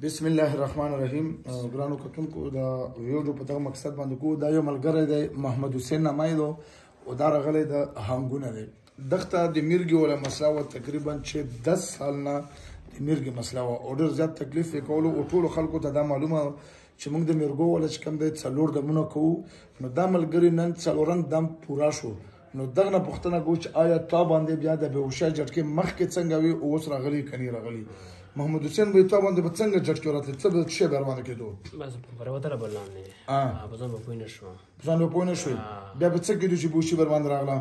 بسم الله الرحمن الرحیم. ګرانو کتونکو دا ویډیو په دغه مقصد باندې کو دا یو ملګری دی محمد حسین نامای دو او دا راغلی د هنګونه دی دغه د میرګي ولا مسله و تقریبا چې 10 سال نه د میرګي مسله و او ډېر زیات تکلیف یې کولو او ټولو خلکو ته دا معلومه چې موږ د میرګو ولا چې کوم دی څلور دمونه کوو نو دا ملګری نن څلورم دم پورا شو نو دغه نه پوښتنه کوو چې آیا تا باندې بیا د بېهوشۍ جټکې مخکې څنګه وي او اوس راغلی که نه راغلی محمد حسین به تا باندې به څنګه جټکې وراتلې څه به شی به روانه کېدو بس پرېوتله به لاندې په ځان به پوه نه شوم په ځان به پوه نه شوې بیا به څه کېدو چې بېهوشي بر باندې راغله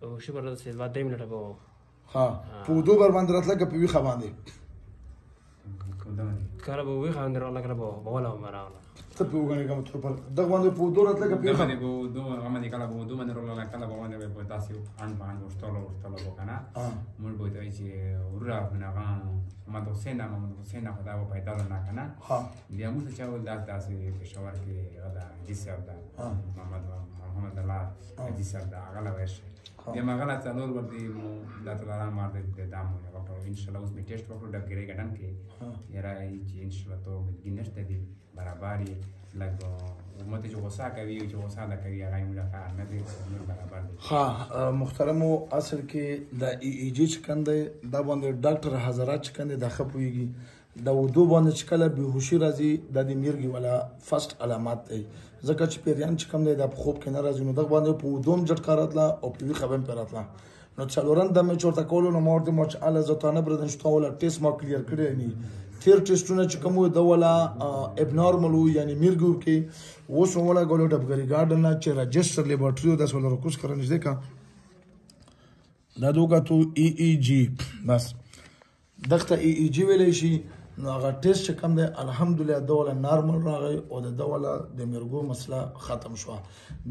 بېهوشي به راسې 2 منټه به ها په اوږدو بر باندې راتله که په ویښه باندې کله به ویښه باندې راغله کله به وله به راغله ته په وګڼې کوم تر پر دغه باندې په اوږدو راتله که په ویښه باندې به اوږدو هغه باندې کله به اوږدو باندې راغله کله به باندې به داسې اند په اند ورتلو به که نه موږ به ورته وایي چې وروره هغه محمد حسین خو دا به پیدا نه که نه بیا موږ ته چا ویل داسې پېښور کې هغه د حاجي صاحب ده محمد الله حاجي صاحب ده هغه له ورشئ بیا مې هغه له څلور ورته دا څلورم مار دی دا مو ډاکټر انشاءالله اوس مې ټیسټ وکړو ډبګرۍ ګډن کې یاره چې انشاءالله تو ملګي نشته دي برابر یې لږ ماته چې غوسه کوي چې غوسه نه کوي هغه یې موږ کار نه دی نور برابر دی ها محترمو اصل کې د ای ای جي چې کوم دی دا باندې ډاکټر حضرات چې کوم دی دا ښه پوهېږي د اوږدو باندې چې کله بېهوشي راځي دا د میرګي والا فرسټ علامات دی ځکه چې پیریان چې کوم دی دا په خوب کې نه راځي نو دغه باندې په اوږدو هم جټکا راتله او په ویښه به هم پرې راتله نو څلورم دم یې چې ورته کولو نو ما ورته ویل چې هله زه تا نه پرېږدم چې تا ولا ټیسټ ما کلیر کړی نه تیر ټیسټونه چې کوم وو د ولا ابنارمل وو یعنی میرګو کې اوس هم ولګولو ډبګرۍ ګارډن نه چې رجسټر لیبارټري و داسې ولا رکوز کره نږدې کا دا د وکتو ای ای جي بس دغه ته ای ای جي ویلی شي نو هغه ټیسټ چې کوم دی الحمدلله د ولا نارمل راغی او د ولا د میرګو مسله ختم شوه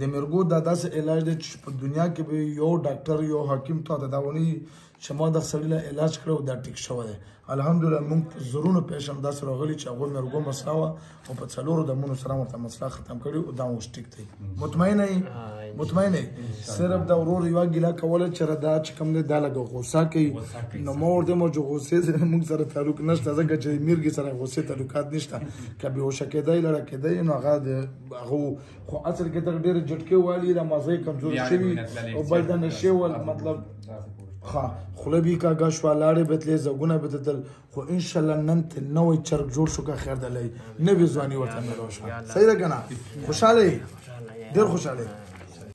د میرګو دا داسې علاج دی چې په دنیا کې به یو ډاکټر یو حکیم ته دا ونی چې ما د سړي له علاج کړو دا ټیک شوی دی الحمدلله موږ په زرونو پیشن داسې راغلي چې هغوی میرګو مسله وه او په څلورو دمونو سره ورته مسله ختم کړي او دا اوس ټیک دی مطمئن یې مطمئن یې صرف دا ورور یوه ګیله کوله چې دا چې کوم دی دا لږه غوسه کوي نو ما ورته ویم چې غوسې سره موږ سره تعلق نشته ځکه چې میرګي سره غوسې تعلقات نشته که بېهوشه کېدی لړه کېدی نو هغه خو اصل کې دغه ډېرې جټکې والي د مغزۍ کمزوري شوي او بل د نشې ول مطلب ها خوله بې کاږه شوه لاړې بتلې زګونه بتدل خو انشاءالله نن ته نوی چرګ جوړ شو که خیر دلی نوې ځواني ورته میلاو شوه صحیح ده که نه خوشحاله یې ډېر خوشحاله یې